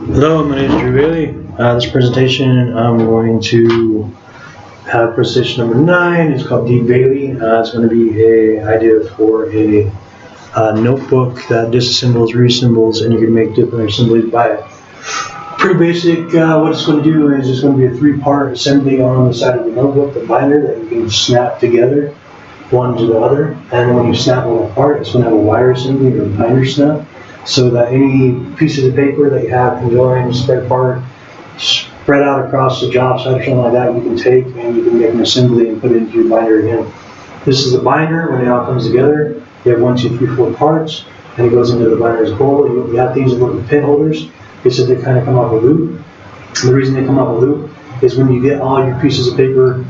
Hello, my name is Dbailey. This presentation I'm going to have presentation number 9. It's called Dbailey. It's going to be an idea for a notebook that disassembles, reassembles, and you can make different assemblies by it. Pretty basic. What it's going to do is it's going to be a 3-part assembly on the side of the notebook, the binder that you can snap together one to the other. And when you snap one apart, it's going to have a wire assembly or a binder snap, so that any pieces of paper that you have can join, spread apart, spread out across the job site or something like that, you can take and you can make an assembly and put it into your binder again. This is the binder. When it all comes together, you have 1, 2, 3, 4 parts, and it goes into the binder as a whole. You have these little pin holders. This is they kind of come off a loop. The reason they come off a loop is when you get all your pieces of paper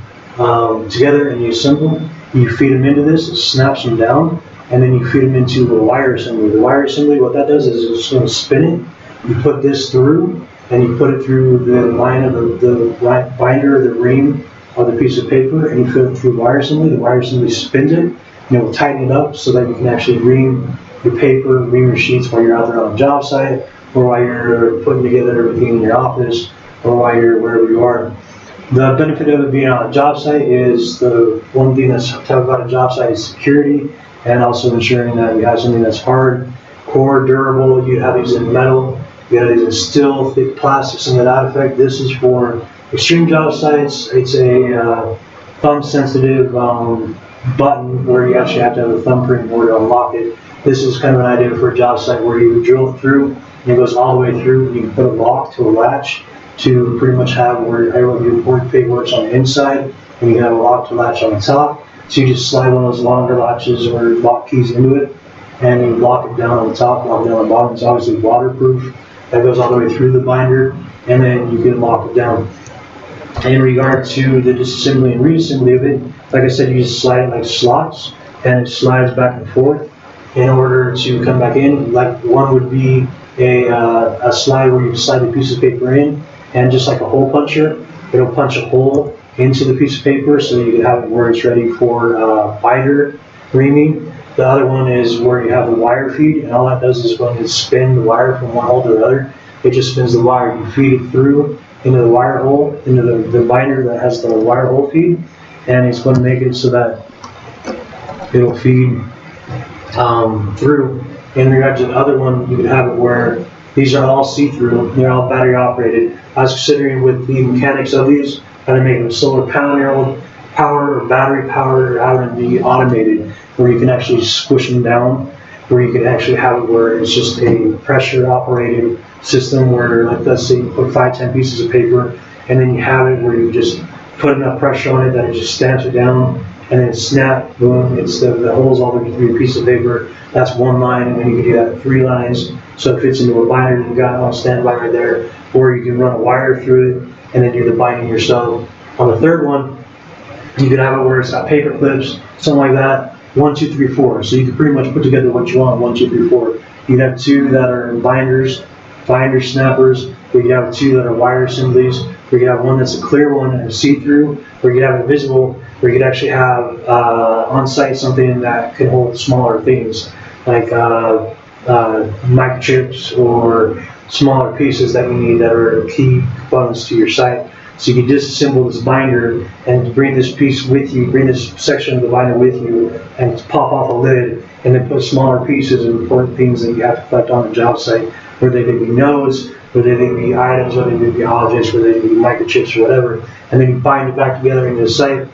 together and you assemble, you feed them into this, it snaps them down, and then you feed them into a wire assembly. The wire assembly, what that does is it's going to spin it. You put this through, and you put it through the line of the binder, the ream of the piece of paper, and you put it through wire assembly. The wire assembly spins it, and it will tighten it up so that you can actually ream your paper, ream your sheets while you're out there on the job site, or while you're putting together everything in your office, or while you're wherever you are. The benefit of it being on a job site is the one thing that's tough about a job site is security, and also ensuring that you have something that's hard, core, durable. You have these in metal, you have these in steel, thick plastic, something to that effect. This is for extreme job sites. It's a thumb sensitive button where you actually have to have a thumbprint in order to unlock it. This is kind of an idea for a job site where you drill it through and it goes all the way through, and you can put a lock to a latch to pretty much have where your board pig works on the inside, and you can have a lock to latch on the top. So you just slide one of those longer latches or lock keys into it, and you lock it down on the top, lock it down on the bottom. It's obviously waterproof. That goes all the way through the binder, and then you can lock it down. In regard to the disassembly and reassembly of it, like I said, you just slide it like slots, and it slides back and forth in order to come back in. Like one would be a slide where you slide the piece of paper in, and just like a hole puncher, it'll punch a hole into the piece of paper so you can have it where it's ready for binder reaming. The other one is where you have the wire feed, and all that does is going to spin the wire from one hole to the other. It just spins the wire. You feed it through into the wire hole, into the binder that has the wire hole feed, and it's going to make it so that it'll feed through. In regard to the other one, you can have it where these are all see-through, they're all battery operated. I was considering with the mechanics of these, how to make them solar panel power or battery powered, or how to be automated, where you can actually squish them down, where you can actually have it where it's just a pressure operated system where, like, let's say you put 5, 10 pieces of paper, and then you have it where you just put enough pressure on it that it just stamps it down, and then snap, boom, it's the holes all the way through a piece of paper. That's one line, and then you can do that 3 lines, so it fits into a binder that you got on standby right there, or you can run a wire through it and then do the binding yourself. On the third one, you can have it where it's got paper clips, something like that, 1, 2, 3, 4. So you can pretty much put together what you want, 1, 2, 3, 4. You can have 2 that are binders, binder snappers, or you can have 2 that are wire assemblies, or you can have one that's a clear one and a see-through, or you can have it visible, or you could actually have on-site something that can hold smaller things, like microchips or smaller pieces that you need that are key components to your site. So you can disassemble this binder and bring this piece with you, bring this section of the binder with you, and pop off a lid, and then put smaller pieces of important things that you have to collect on the job site, whether they be nodes, whether they be items, whether they be objects, whether they be microchips or whatever, and then you bind it back together into the site.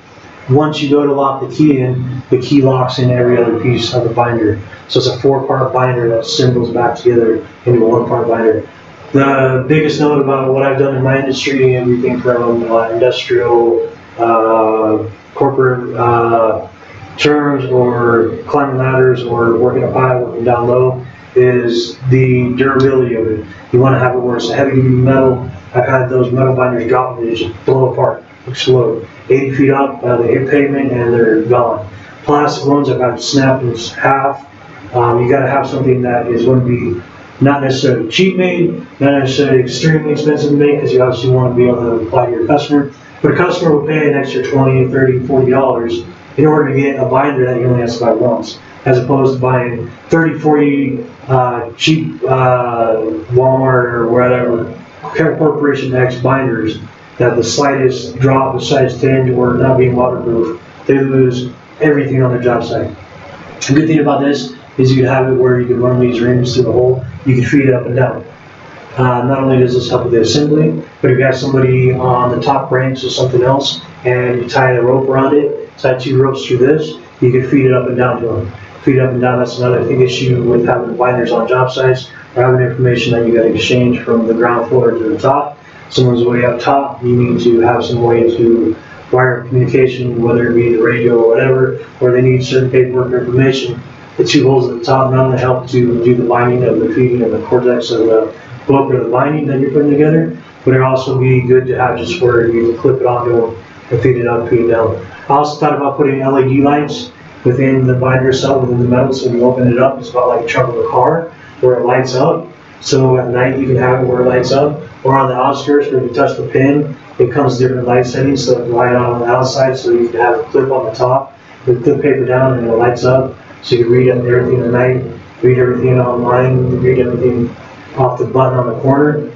Once you go to lock the key in, the key locks in every other piece of the binder. So it's a 4-part binder that assembles back together into a 1-part binder. The biggest note about what I've done in my industry, everything from industrial, corporate terms, or climbing ladders, or working up high, working down low, is the durability of it. You want to have it where it's a heavy duty metal. I've had those metal binders drop and they just blow apart, explode. 80 feet up, they hit pavement and they're gone. Plastic ones I've had snapped in half. You got to have something that is going to be not necessarily cheap made, not necessarily extremely expensive made, because you obviously want to be able to apply to your customer. But a customer will pay an extra $20, $30, $40 in order to get a binder that he only has to buy once. as opposed to buying 30, 40 cheap Walmart or whatever Corporation X binders that the slightest drop of size 10 or not being waterproof, they lose everything on their job site. The good thing about this is you can have it where you can run these rings through the hole. You can feed it up and down. Not only does this help with the assembly, but if you have somebody on the top ranks or something else and you tie a rope around it, tie 2 ropes through this, you can feed it up and down to them. Feed it up and down, that's another big issue with having binders on job sites or having information that you got to exchange from the ground floor to the top. Someone's way up top, you need to have some way to wire communication, whether it be the radio or whatever, or they need certain paperwork or information. The 2 holes at the top not only help to do the binding of the feeding of the cortex of the book or the binding that you're putting together, but it also be good to have just where you can clip it onto them and feed it up, feed it down. I also thought about putting LED lights within the binder itself, within the metal, so when you open it up, it's about like a trunk of a car where it lights up. So at night you can have it where it lights up, or on the outskirts where if you touch the pin, it comes different light settings, so it can light on the outside, so you can have a clip on the top, you clip paper down and it lights up, so you can read everything at night, read everything online, read everything off the button on the corner.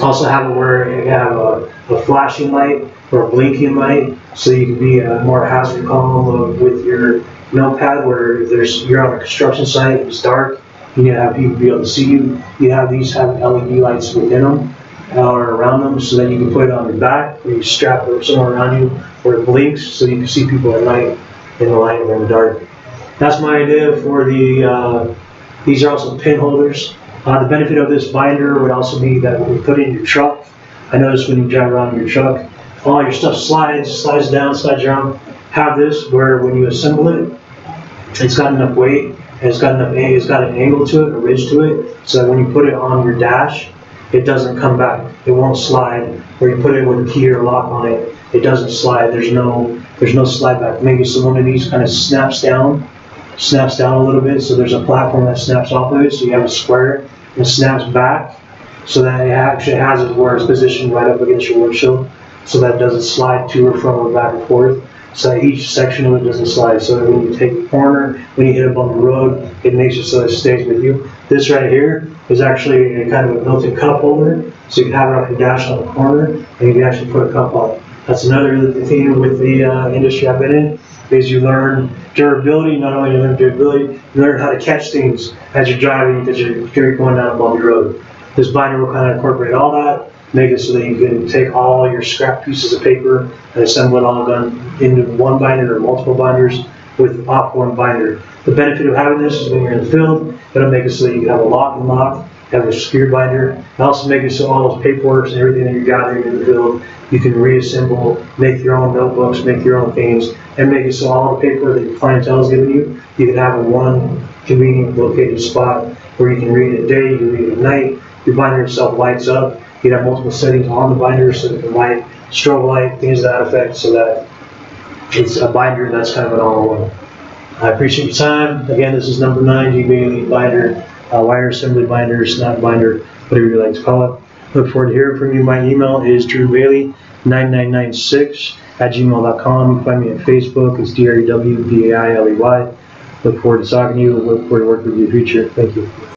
Also have it where you have a flashing light or a blinking light, so you can be more hazard calm with your notepad where you're on a construction site, it's dark, you need to have people be able to see you. You have these have LED lights within them or around them, so that you can put it on your back or you strap it somewhere around you where it blinks so you can see people at night in the light or in the dark. That's my idea for the, these are also pin holders. The benefit of this binder would also be that when you put it in your truck, I notice when you drive around in your truck, all your stuff slides down, slides around. Have this where when you assemble it, it's got enough weight, and it's got an angle to it, a ridge to it, so that when you put it on your dash, it doesn't come back. It won't slide. Where you put it with a key or lock on it, it doesn't slide. There's no slide back. Maybe so one of these kind of snaps down a little bit, so there's a platform that snaps off of it, so you have a square and snaps back, so that it actually has it where it's positioned right up against your windshield, so that it doesn't slide to or from or back and forth. So each section of it doesn't slide, so that when you take a corner, when you hit up on the road, it makes it so it stays with you. This right here is actually a kind of a built-in cup holder, so you can have it off your dash on the corner, and you can actually put a cup on it. That's another thing with the industry I've been in, is you learn durability. Not only do you learn durability, you learn how to catch things as you're driving, because you're going down a bumpy road. This binder will kind of incorporate all that, make it so that you can take all your scrap pieces of paper and assemble it all done into one binder or multiple binders with off one binder. The benefit of having this is when you're in the field, it'll make it so that you can have a lock and lock, have a secure binder, and also make it so all those paperwork and everything that you're gathering in the field, you can reassemble, make your own notebooks, make your own things, and make it so all the paper that your clientele is giving you, you can have in one convenient located spot where you can read it at day, you can read it at night. Your binder itself lights up. You can have multiple settings on the binder, so it can light, strobe light, things to that effect, so that it's a binder that's kind of an all-in-one. I appreciate your time. Again, this is number 9 Dbailey binder, wire assembly binder, snap binder, whatever you like to call it. Look forward to hearing from you. My email is drewbailey9996@gmail.com. You can find me on Facebook. It's DREWBAILEY. Look forward to talking to you. Look forward to working with you in the future. Thank you.